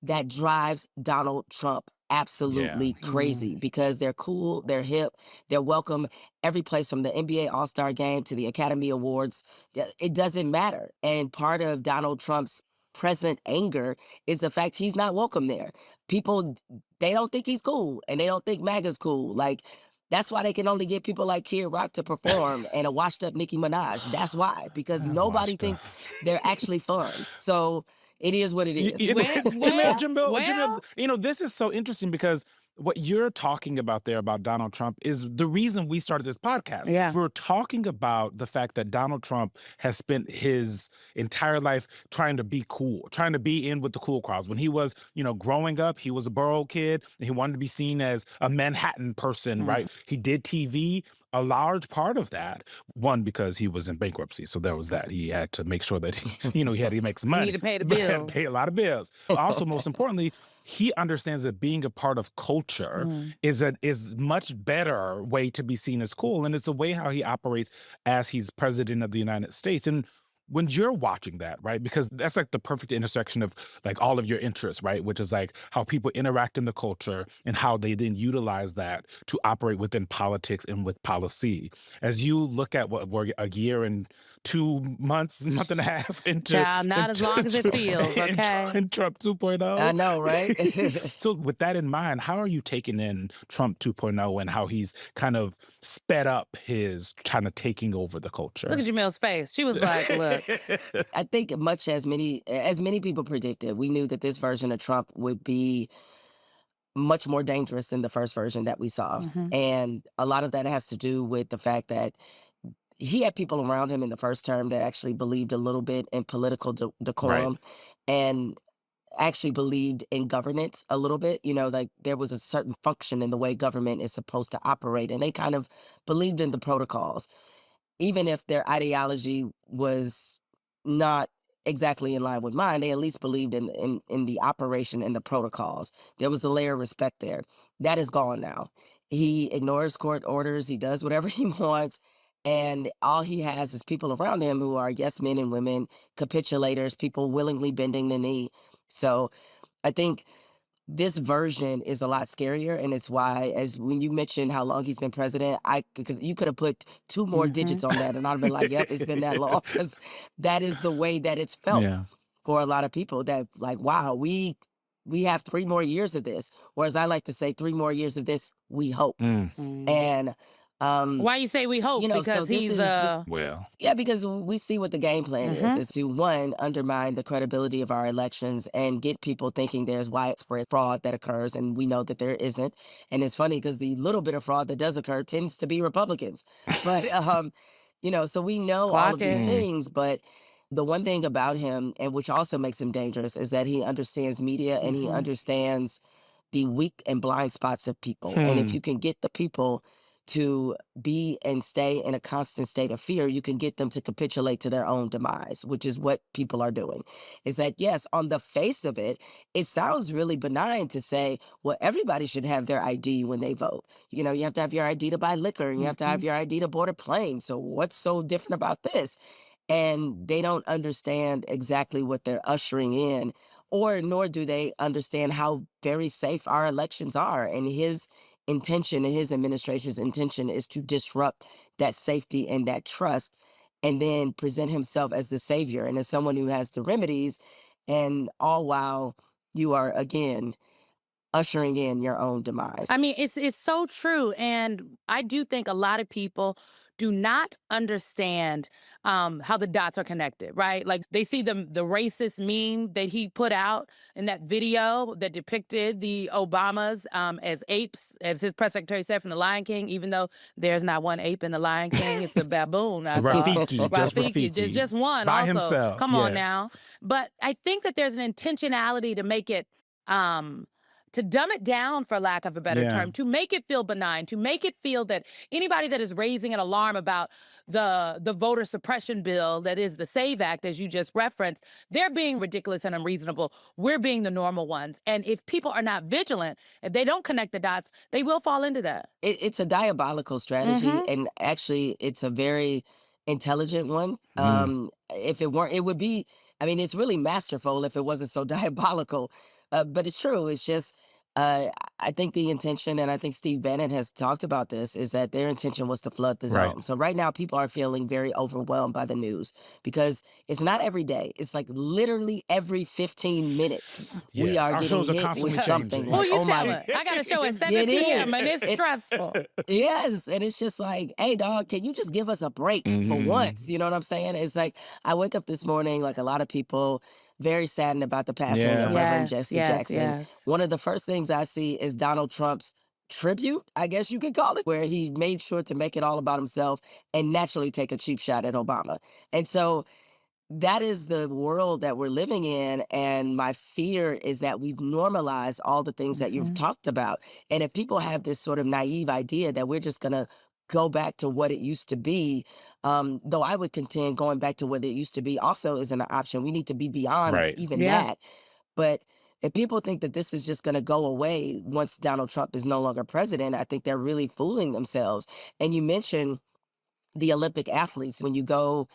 that drives Donald Trump absolutely crazy, because they're cool, they're hip, they're welcome every place, from the NBA All-Star Game to the Academy Awards. It doesn't matter. And part of Donald Trump's present anger is the fact he's not welcome there. People, they don't think he's cool, and they don't think MAGA's cool. Like, that's why they can only get people like Kid Rock to perform and a washed-up Nicki Minaj. That's why, because nobody thinks they're actually fun. So it is what it is. Jamil, you know, this is so interesting, because what you're talking about there about Donald Trump is the reason we started this podcast. Yeah. We're talking about the fact that Donald Trump has spent his entire life trying to be cool, trying to be in with the cool crowds. When he was, you know, growing up, he was a borough kid, and he wanted to be seen as a Manhattan person, right? He did TV. A large part of that, one, because he was in bankruptcy, so there was that. He had to make sure that he had to make some money. Need to pay the But bills. pay a lot of bills. Also, most importantly, he understands that being a part of culture is much better way to be seen as cool, and it's a way how he operates as he's president of the United States. And when you're watching that, right, because that's like the perfect intersection of like all of your interests, right, which is like how people interact in the culture and how they then utilize that to operate within politics and with policy. As you look at what we're a year and 2 months, month and a half into— Child, not as long as it feels, okay? in Trump 2.0. I know, right? So with that in mind, how are you taking in Trump 2.0 and how he's kind of sped up his kind of taking over the culture? Look at Jamil's face. She was like, look. I think much as many people predicted, we knew that this version of Trump would be much more dangerous than the first version that we saw. And a lot of that has to do with the fact that he had people around him in the first term that actually believed a little bit in political decorum and actually believed in governance a little bit. You know, like there was a certain function in the way government is supposed to operate, and they kind of believed in the protocols, even if their ideology was not exactly in line with mine. They at least believed in the operation and the protocols. There was a layer of respect there. That is gone now. He ignores court orders. He does whatever he wants. And all he has is people around him who are yes men and women, capitulators, people willingly bending the knee. So I think this version is a lot scarier, and it's why, as when you mentioned how long he's been president, you could have put 2 more digits on that, and I'd have been like, "Yep, it's been that long," because that is the way that it's felt for a lot of people. That like, wow, we have 3 more years of this, or as I like to say, 3 more years of this. We hope, and. Why you say we hope? You know, because so this he's is Yeah, because we see what the game plan is to, one, undermine the credibility of our elections and get people thinking there's widespread fraud that occurs, and we know that there isn't. And it's funny because the little bit of fraud that does occur tends to be Republicans. But you know, so we know all of these things, but the one thing about him, and which also makes him dangerous, is that he understands media and he understands the weak and blind spots of people. And if you can get the people to be and stay in a constant state of fear, you can get them to capitulate to their own demise, which is what people are doing. Is that, yes, on the face of it, it sounds really benign to say, well, everybody should have their ID when they vote. You know, you have to have your ID to buy liquor, and you have to have your ID to board a plane. So what's so different about this? And they don't understand exactly what they're ushering in, or nor do they understand how very safe our elections are. And his intention and his administration's intention is to disrupt that safety and that trust, and then present himself as the savior and as someone who has the remedies, and all while you are, again, ushering in your own demise. I mean, it's so true. And I do think a lot of people do not understand how the dots are connected, right? Like they see the racist meme that he put out in that video that depicted the Obamas as apes, as his press secretary said, from The Lion King, even though there's not one ape in The Lion King. It's a baboon. Rafiki, just one. By also. himself. Come on now. But I think that there's an intentionality to make it to dumb it down, for lack of a better term, to make it feel benign, to make it feel that anybody that is raising an alarm about the voter suppression bill that is the SAVE Act, as you just referenced, they're being ridiculous and unreasonable. We're being the normal ones. And if people are not vigilant, if they don't connect the dots, they will fall into that. It's a diabolical strategy, and actually it's a very intelligent one. If it weren't, it would be, I mean, it's really masterful if it wasn't so diabolical. But it's true. It's just, I think the intention, and I think Steve Bannon has talked about this, is that their intention was to flood the zone. So right now, people are feeling very overwhelmed by the news because it's not every day. It's like literally every 15 minutes we are getting hit with something. Who Like, you oh my, telling? I got a show at 7 It p.m. is. and it's stressful. Yes, and it's just like, hey, dog, can you just give us a break for once? You know what I'm saying? It's like, I wake up this morning, like a lot of people, very saddened about the passing of Reverend Jesse Jackson. One of the first things I see is Donald Trump's tribute, I guess you could call it, where he made sure to make it all about himself and naturally take a cheap shot at Obama. And so that is the world that we're living in. And my fear is that we've normalized all the things that you've talked about. And if people have this sort of naive idea that we're just going to go back to what it used to be, though I would contend going back to what it used to be also isn't an option. We need to be beyond even that. But if people think that this is just going to go away once Donald Trump is no longer president, I think they're really fooling themselves. And you mentioned the Olympic athletes. When you go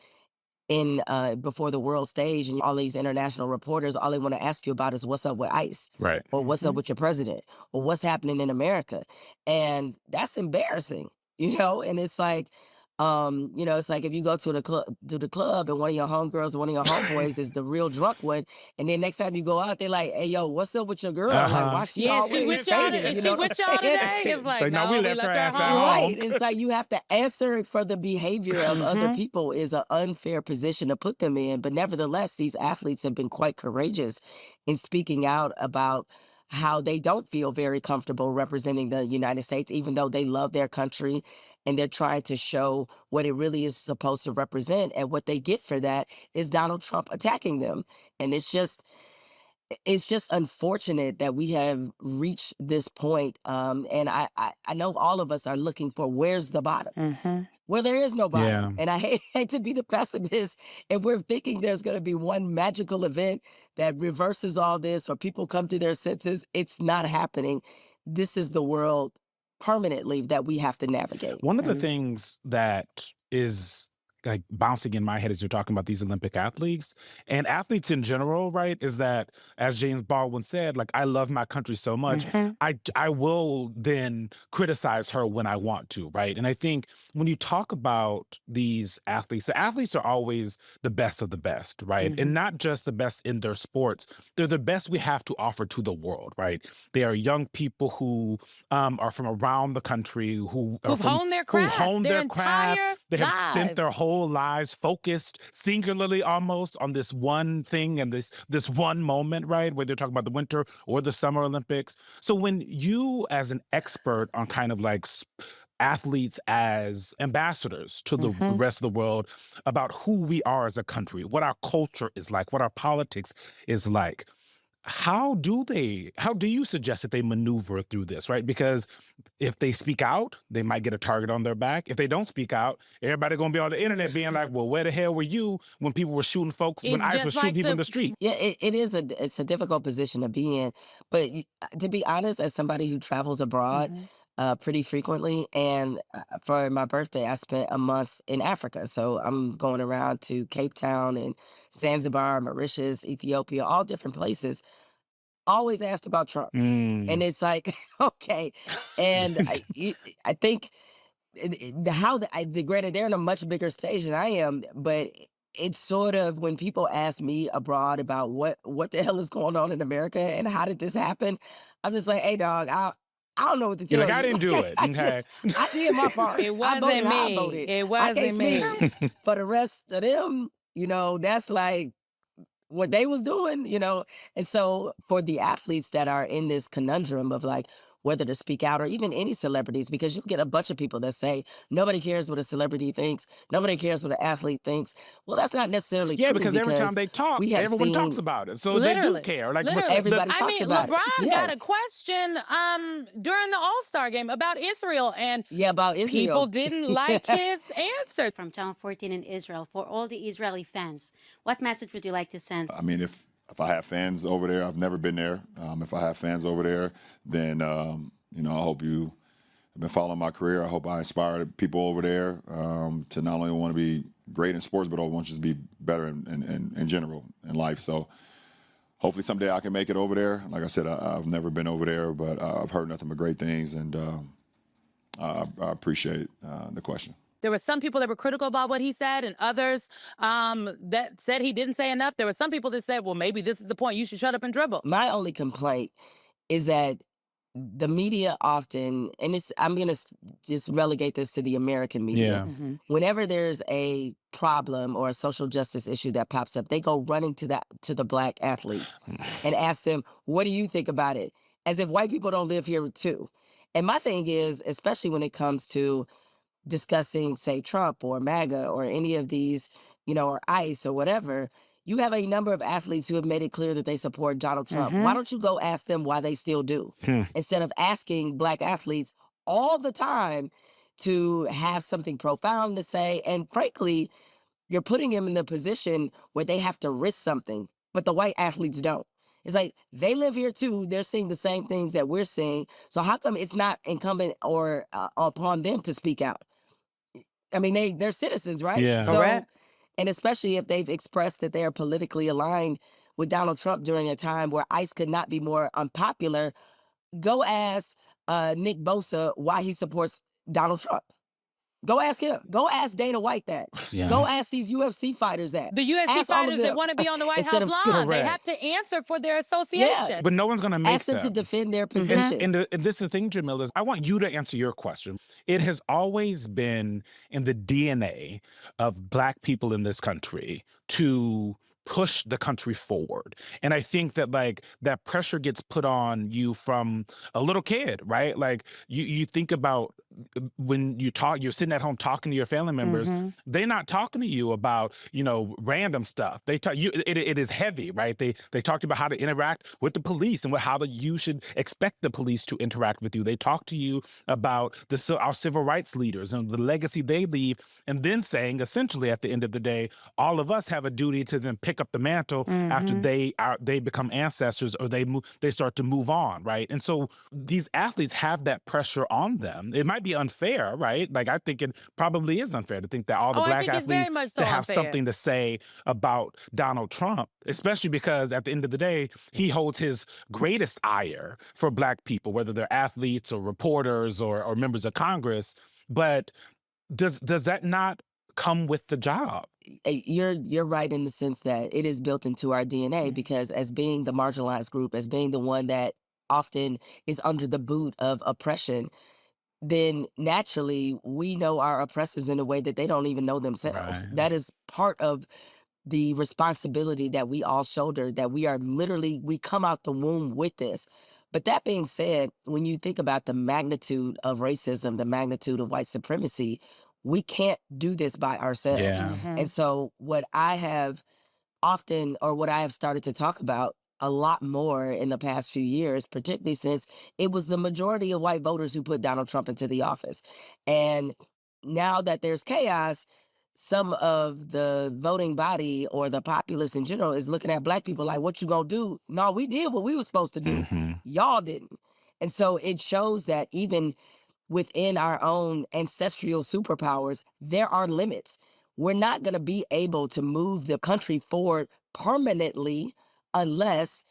in before the world stage and all these international reporters, all they want to ask you about is what's up with ICE, or what's up with your president, or what's happening in America. And that's embarrassing. You know, and it's like, you know, it's like if you go to the club and one of your homegirls or one of your homeboys is the real drunk one, and then next time you go out, they're like, "Hey, yo, what's up with your girl? Like, why she always she with y'all, faded?" is You she know what with I'm y'all saying? today? It's like, no, we left her ass at home. Right. It's like you have to answer for the behavior of other people is an unfair position to put them in. But nevertheless, these athletes have been quite courageous in speaking out about how they don't feel very comfortable representing the United States, even though they love their country and they're trying to show what it really is supposed to represent. And what they get for that is Donald Trump attacking them. And it's just unfortunate that we have reached this point. And I know all of us are looking for where's the bottom. Well, there is no bottom. Yeah. And I hate to be the pessimist. If we're thinking there's going to be one magical event that reverses all this or people come to their senses, it's not happening. This is the world permanently that we have to navigate. One of the things that is like bouncing in my head as you're talking about these Olympic athletes and athletes in general, right, is that, as James Baldwin said, like, I love my country so much, I will then criticize her when I want to, right? And I think when you talk about these athletes, the athletes are always the best of the best, right? And not just the best in their sports, they're the best we have to offer to the world, right? They are young people who are from around the country, who've honed their craft, their entire They have spent their lives. whole lives focused singularly almost on this one thing and this one moment, right? Whether they're talking about the Winter or the Summer Olympics. So when you, as an expert on kind of like athletes as ambassadors to the rest of the world about who we are as a country, what our culture is like, what our politics is like, how do you suggest that they maneuver through this, right? Because if they speak out, they might get a target on their back. If they don't speak out, everybody gonna be on the internet being like, well, where the hell were you when people were shooting folks, when It's ICE just was shooting like people in the street? Yeah, it's a difficult position to be in. But to be honest, as somebody who travels abroad pretty frequently, and for my birthday, I spent a month in Africa. So I'm going around to Cape Town and Zanzibar, Mauritius, Ethiopia, all different places. Always asked about Trump. And it's like, okay. And I think granted, they're on a much bigger stage than I am, but it's sort of when people ask me abroad about what the hell is going on in America and how did this happen, I'm just like, hey, dog, I don't know what to tell You're you. like, I didn't do it. I did my part. It I wasn't voted how I me. voted. It I can't wasn't me. speak for the rest of them. That's like what they was doing, And so for the athletes that are in this conundrum of like whether to speak out, or even any celebrities, because you'll get a bunch of people that say nobody cares what a celebrity thinks, nobody cares what an athlete thinks. Well, that's not necessarily Yeah, true, because every time they talk, we have everyone talks seen- about it. So Literally. they do care. Like Literally. Everybody I talks mean, about it. LeBron got a Yes. question during the All-Star game about Israel, and Yeah, about Israel. people didn't like his answer. From Channel 14 in Israel, for all the Israeli fans, what message would you like to send? I mean, if I have fans over there, I've never been there. If I have fans over there, then I hope you have been following my career. I hope I inspire people over there to not only want to be great in sports, but I want you to be better in general in life. So hopefully someday I can make it over there. Like I said, I've never been over there, but I've heard nothing but great things, and I appreciate the question. There were some people that were critical about what he said, and others that said he didn't say enough. There were some people that said, well, maybe this is the point. You should shut up and dribble. My only complaint is that the media often, and I'm going to just relegate this to the American media. Yeah. Whenever there's a problem or a social justice issue that pops up, they go running to the black athletes and ask them, what do you think about it? As if white people don't live here too. And my thing is, especially when it comes to discussing, say, Trump or MAGA or any of these, or ICE or whatever, you have a number of athletes who have made it clear that they support Donald Trump. Why don't you go ask them why they still do? Instead of asking black athletes all the time to have something profound to say. And frankly, you're putting them in the position where they have to risk something, but the white athletes don't. It's like they live here too. They're seeing the same things that we're seeing. So how come it's not incumbent or upon them to speak out? I mean, they're citizens, right? Yeah. So, Correct. and especially if they've expressed that they are politically aligned with Donald Trump during a time where ICE could not be more unpopular, go ask Nick Bosa why he supports Donald Trump. Go ask him. Go ask Dana White that. Yeah. Go ask these UFC fighters that. The UFC Ask all of fighters that them. want to be on the White Instead House of- lawn, they Correct. have to answer for their association. But no one's going to make Ask them to defend their And, position. and this is the thing, Jamila, is I want you to answer your question. It has always been in the DNA of Black people in this country to push the country forward. And I think that like that pressure gets put on you from a little kid, right? Like you think about when you're sitting at home talking to your family members, they're not talking to you about, random stuff. They talk it is heavy, right? They talked about how to interact with the police and how you should expect the police to interact with you. They talk to you about our civil rights leaders and the legacy they leave, and then saying essentially at the end of the day, all of us have a duty to then pick up the mantle after they become ancestors or they start to move on, right? And so these athletes have that pressure on them. It might be unfair, right? Like I think it probably is unfair to think that all the black athletes to have something to say about Donald Trump, especially because at the end of the day, he holds his greatest ire for black people, whether they're athletes or reporters or members of Congress. But does that not come with the job? You're right in the sense that it is built into our DNA, because as being the marginalized group, as being the one that often is under the boot of oppression, then naturally we know our oppressors in a way that they don't even know themselves. Right. That is part of the responsibility that we all shoulder, that we come out the womb with this. But that being said, when you think about the magnitude of racism, the magnitude of white supremacy, we can't do this by ourselves. Yeah. And so what I have started to talk about a lot more in the past few years, particularly since it was the majority of white voters who put Donald Trump into the office. And now that there's chaos, some of the voting body or the populace in general is looking at black people like, what you gonna do? No, we did what we were supposed to do. Y'all didn't. And so it shows that even within our own ancestral superpowers, there are limits. We're not gonna be able to move the country forward permanently unless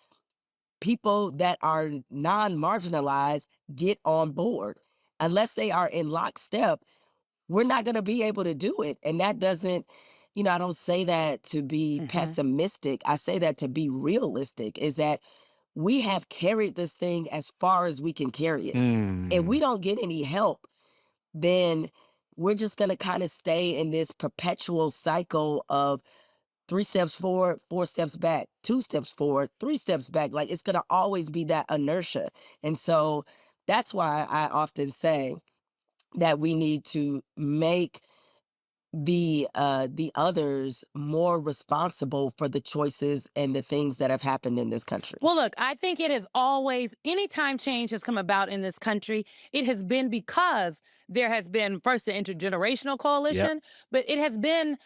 people that are non-marginalized get on board. Unless they are in lockstep, we're not going to be able to do it. And that doesn't, I don't say that to be pessimistic. I say that to be realistic, is that we have carried this thing as far as we can carry it. If we don't get any help, then we're just going to kind of stay in this perpetual cycle of 3 steps forward, 4 steps back, 2 steps forward, 3 steps back. Like it's going to always be that inertia. And so that's why I often say that we need to make the others more responsible for the choices and the things that have happened in this country. Well, look, I think it has always, anytime change has come about in this country, it has been because there has been first an intergenerational coalition, but it has been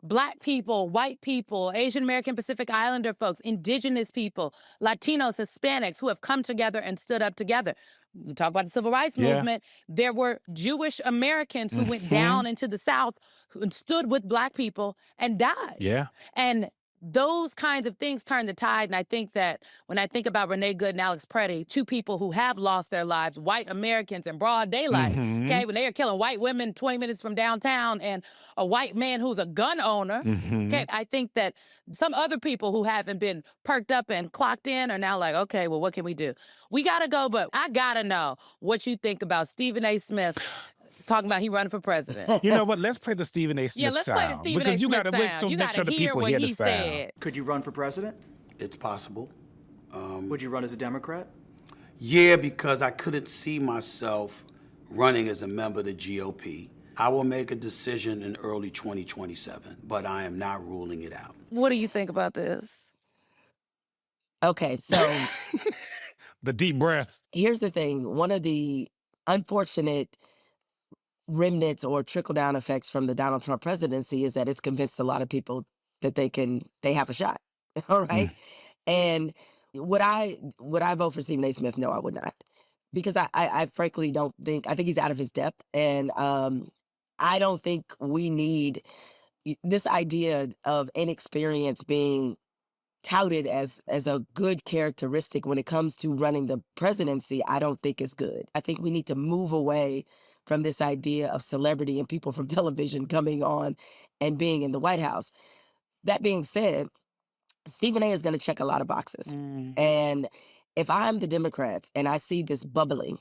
Black people, white people, Asian American Pacific Islander folks, indigenous people, Latinos, Hispanics who have come together and stood up together. We talk about the civil rights movement. There were Jewish Americans who went down into the South who stood with Black people and died. Yeah. And those kinds of things turn the tide. And I think that when I think about Renee Good and Alex Preddy, 2 people who have lost their lives, white Americans in broad daylight, okay, when they are killing white women 20 minutes from downtown and a white man who's a gun owner, okay, I think that some other people who haven't been perked up and clocked in are now like, okay, well, what can we do? We gotta go, but I gotta know what you think about Stephen A. Smith talking about he running for president. You know what? Let's play the Stephen A. Smith let's sound. play the Stephen because A. you Smith gotta sound. You make gotta sure the hear people what hear he the sound. said. Could you run for president? It's possible. Would you run as a Democrat? Yeah, because I couldn't see myself running as a member of the GOP. I will make a decision in early 2027, but I am not ruling it out. What do you think about this? Okay, so the deep breath. Here's the thing. One of the unfortunate remnants or trickle-down effects from the Donald Trump presidency is that it's convinced a lot of people that they have a shot. All right. And would I vote for Stephen A. Smith? No, I would not. Because I frankly don't think, I think he's out of his depth. And I don't think we need this idea of inexperience being touted as a good characteristic when it comes to running the presidency. I don't think is good. I think we need to move away from this idea of celebrity and people from television coming on and being in the White House. That being said, Stephen A. is going to check a lot of boxes. And if I'm the Democrats and I see this bubbling,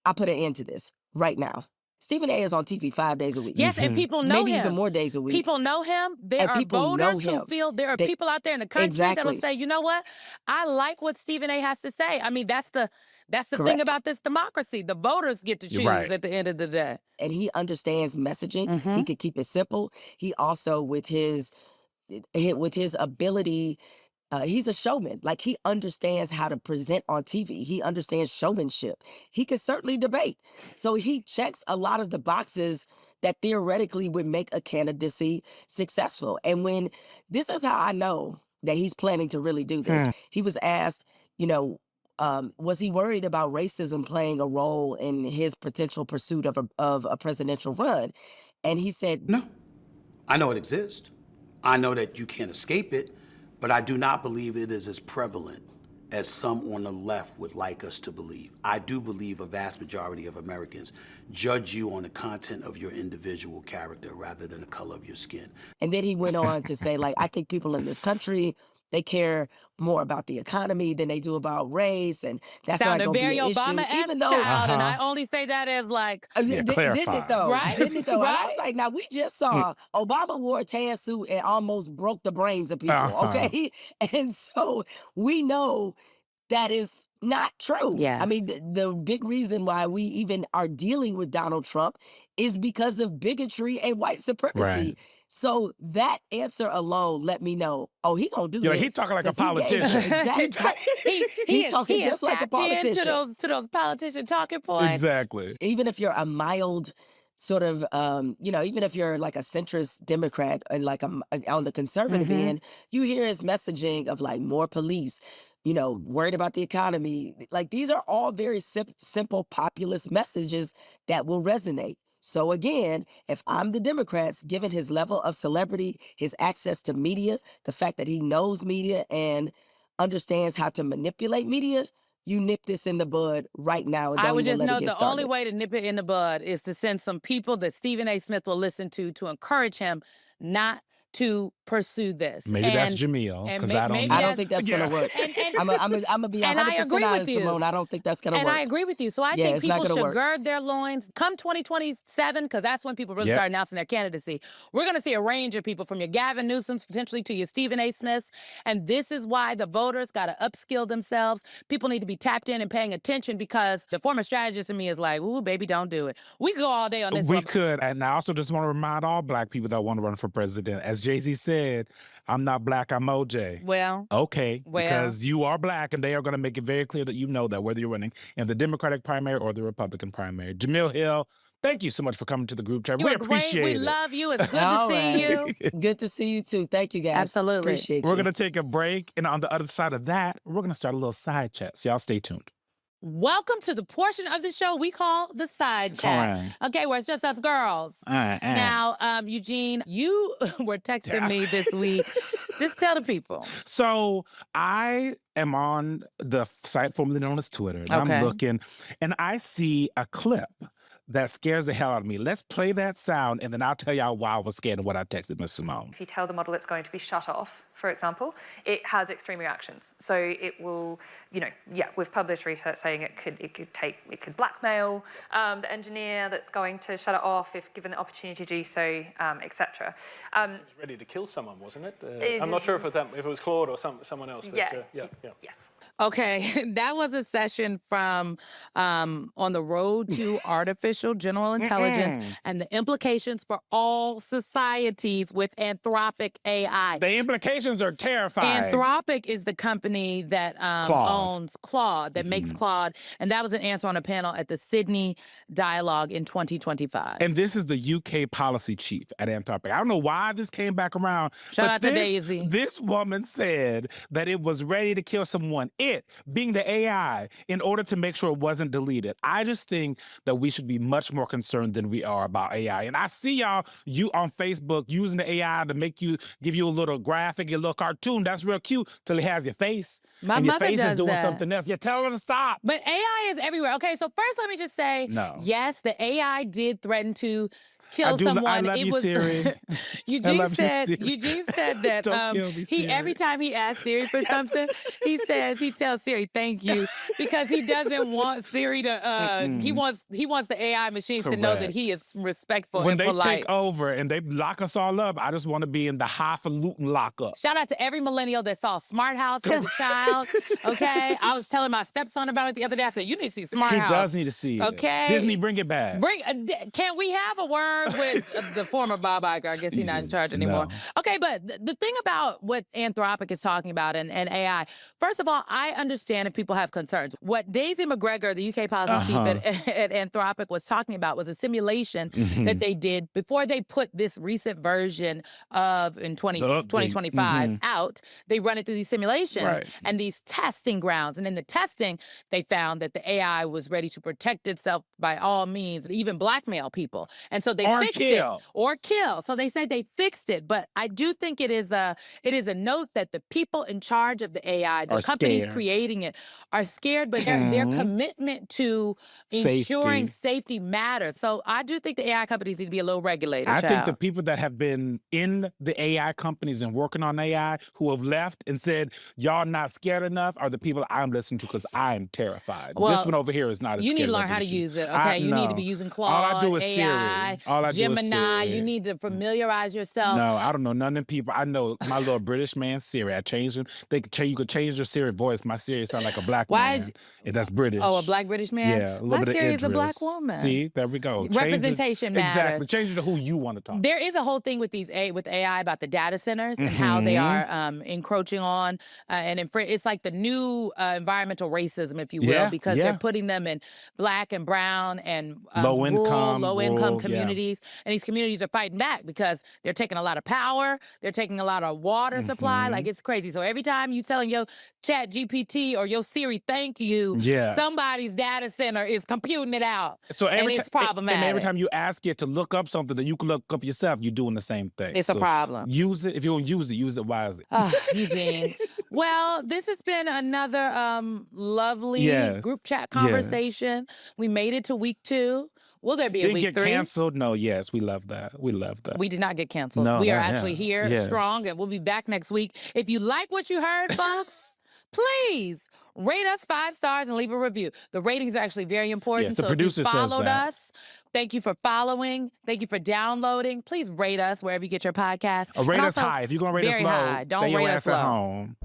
I put an end to this right now. Stephen A. is on TV 5 days a week. Yes, and people know Maybe him. even more days a week. People know him. There And are people know voters who him. feel there are They- people out there in the country that'll Exactly. say, you know what? I like what Stephen A. has to say. I mean, that's the thing Correct. about this democracy. The voters get to choose Right. at the end of the day. And he understands messaging. Mm-hmm. He could keep it simple. He also, with his ability, he's a showman. Like, he understands how to present on TV. He understands showmanship. He can certainly debate. So he checks a lot of the boxes that theoretically would make a candidacy successful. And this is how I know that he's planning to really do this. He was asked, was he worried about racism playing a role in his potential pursuit of a presidential run? And he said, No. I know it exists. I know that you can't escape it, but I do not believe it is as prevalent as some on the left would like us to believe. I do believe a vast majority of Americans judge you on the content of your individual character rather than the color of your skin. and then he went on to say, like, I think people in this country, they care more about the economy than they do about race, and that's not Sounded going to very be an issue. Obama-esque, Even though, child, and I only say that as like, didn't it clarify. though? Right? Didn't it though? And I Right? was like, now we just saw Obama wore a tan suit and almost broke the brains of people. Okay, and so we know that is not true. Yes. I mean, the big reason why we even are dealing with Donald Trump is because of bigotry and white supremacy. Right. So that answer alone let me know, he gonna do Yo, this. he talking like a 'cause he gave politician. exactly. He talking is just like a tapped into politician. to those politician talking points. Exactly. Even if you're a mild sort of, even if you're like a centrist Democrat and like on the conservative end, you hear his messaging of like more police, worried about the economy. Like, these are all very simple populist messages that will resonate. So again, if I'm the Democrats, given his level of celebrity, his access to media, the fact that he knows media and understands how to manipulate media, you nip this in the bud right now and don't I would even just let know it get the started. only way to nip it in the bud is to send some people that Stephen A. Smith will listen to encourage him not to pursue this. Maybe that's And- Jamil, and 'cause may- I don't maybe know. I don't think that's Yeah. gonna work. I'm gonna be and I 100% agree with honest, you. Simone. I don't think that's gonna And work. I agree with you. So I Yeah, think it's not people gonna should work. gird their loins. Come 2027, because that's when people really Yep. start announcing their candidacy. We're going to see a range of people, from your Gavin Newsoms potentially to your Stephen A. Smiths. And this is why the voters got to upskill themselves. People need to be tapped in and paying attention, because the former strategist in me is like, ooh, baby, don't do it. We could go all day on this We one. could. And I also just want to remind all black people that want to run for president, as Jay-Z said, I'm not black, I'm OJ. Well, Okay, Well. because you are black, and they are going to make it very clear that you know that, whether you're running in the Democratic primary or the Republican primary. Jamil Hill, thank you so much for coming to the group chat. you We are great. appreciate We it. love you. It's good to All see right. you. Good to see you too. Thank you, guys. Absolutely. Appreciate We're you. going to take a break, and on the other side of that, we're going to start a little side chat. So y'all stay tuned. Welcome to the portion of the show we call the side chat. Correct. Okay, where it's just us girls. Now, Eugene, you were texting me this week. Just tell the people. So I am on the site formerly known as Twitter, and Okay. I'm looking, and I see a clip that scares the hell out of me. Let's play that sound, and then I'll tell y'all why I was scared and what I texted Miss Simone. If you tell the model it's going to be shut off, for example, it has extreme reactions. So it will, we've published research saying it could blackmail the engineer that's going to shut it off if given the opportunity to do so, etc. Ready to kill someone, wasn't it? It I'm not sure if is- it was Claude or someone else. But, Yeah. yeah. Yes. Okay, that was a session from On the Road to Artificial General Intelligence and the implications for all societies with Anthropic AI. The implications are terrifying. Anthropic is the company that owns Claude, that makes Claude. And that was an answer on a panel at the Sydney Dialogue in 2025. And this is the UK policy chief at Anthropic. I don't know why this came back around. Shout but out to Daisy. This woman said that it was ready to kill someone. It, being the AI, in order to make sure it wasn't deleted. I just think that we should be much more concerned than we are about AI. And I see you on Facebook using the AI to give you a little graphic, a little cartoon. That's real cute till it has your face. My and your mother face does is doing that. something else. You tell her to stop. But AI is everywhere. Okay, so first let me just say, No. yes, the AI did threaten to kill someone. I love you, Siri. Eugene said that Don't kill me, he Siri. every time he asks Siri for something, he tells Siri thank you because he doesn't want Siri to he wants the AI machines to know that Correct. he is respectful When and they polite. take over and they lock us all up, I just want to be in the highfalutin lockup. Shout out to every millennial that saw Smart House as a child. Okay, I was telling my stepson about it the other day. I said, "You need to see Smart He House." does need to see it. Okay, Disney, bring it back. Can we have a word with the former Bob Iger? I guess he's not in charge anymore. No. Okay, but the thing about what Anthropic is talking about and AI, first of all, I understand if people have concerns. What Daisy McGregor, the UK policy chief at Anthropic, was talking about was a simulation that they did before they put this recent version of in 2025 out. They run it through these simulations and these testing grounds. And in the testing, they found that the AI was ready to protect itself by all means, even blackmail people. And so they fixed it. Or kill. So they say they fixed it. But I do think it is a note that the people in charge of the AI, the companies creating it, are scared, but their commitment to ensuring safety matters. So I do think the AI companies need to be a little regulated. I think the people that have been in the AI companies and working on AI who have left and said, y'all not scared enough, are the people I'm listening to because I'm terrified. Well, this one over here is not as you need scared to learn as how to this use it. I Okay, you need to know. be using All I Claude, do is AI, Siri. All I do is Gemini. Siri. You need to familiarize yourself. No, I don't know none of them people. I know my little British man Siri. I changed him. You could change your Siri voice. My Siri sound like a black man. And that's British. Oh, a black British man? Yeah, a little My bit of Siri is a black Idris. woman. See, there we go. Change it- Representation matters. Exactly. Change it to who you want to talk to. There is a whole thing with with AI about the data centers and how they are encroaching on it's like the new environmental racism, if you will, because they're putting them in black and brown and low income communities, and these communities are fighting back because they're taking a lot of power, they're taking a lot of water supply, like it's crazy. So every time you telling your Chat GPT or your Siri thank you, somebody's data center is computing it out, and it's problematic. And every time you ask it to look up something that you can look up yourself, you're doing the same thing. It's a problem. Use it. If you don't use it wisely. Oh, Eugene. Well, this has been another lovely group chat conversation. We made it to week 2. Will there be a Didn't week get 3? canceled? No, yes, we love that. We love that. We did not get canceled. No, we are actually here, yes. strong, and we'll be back next week. If you like what you heard, folks, please rate us 5 stars and leave a review. The ratings are actually very important. Yes, the so producer if you says followed that. us, thank you for following. Thank you for downloading. Please rate us wherever you get your podcast. Rate And us also, high. If you're going to rate us very low, high. Don't stay your rate ass us at low. home.